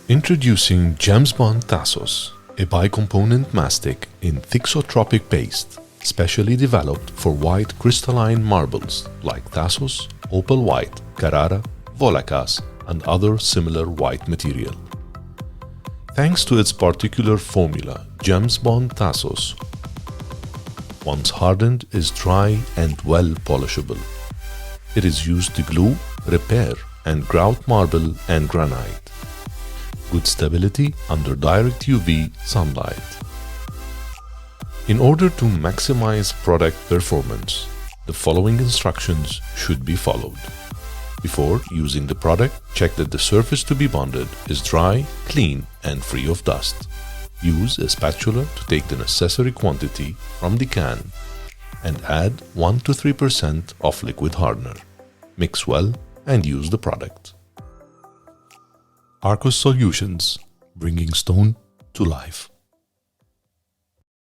Introducing GemsBond Thassos, a bicomponent mastic in thixotropic paste, specially developed for white crystalline marbles like Thassos, Opal White, Carrara, Volakas, and other similar white material. Thanks to its particular formula, GemsBond Thassos, once hardened, is dry and well polishable. It is used to glue, repair, and grout marble and granite. Good stability under direct UV sunlight. In order to maximize product performance, the following instructions should be followed. Before using the product, check that the surface to be bonded is dry, clean, and free of dust. Use a spatula to take the necessary quantity from the can and add 1 to 3% of liquid hardener. Mix well and use the product. Arcos Solutions, bringing stone to life.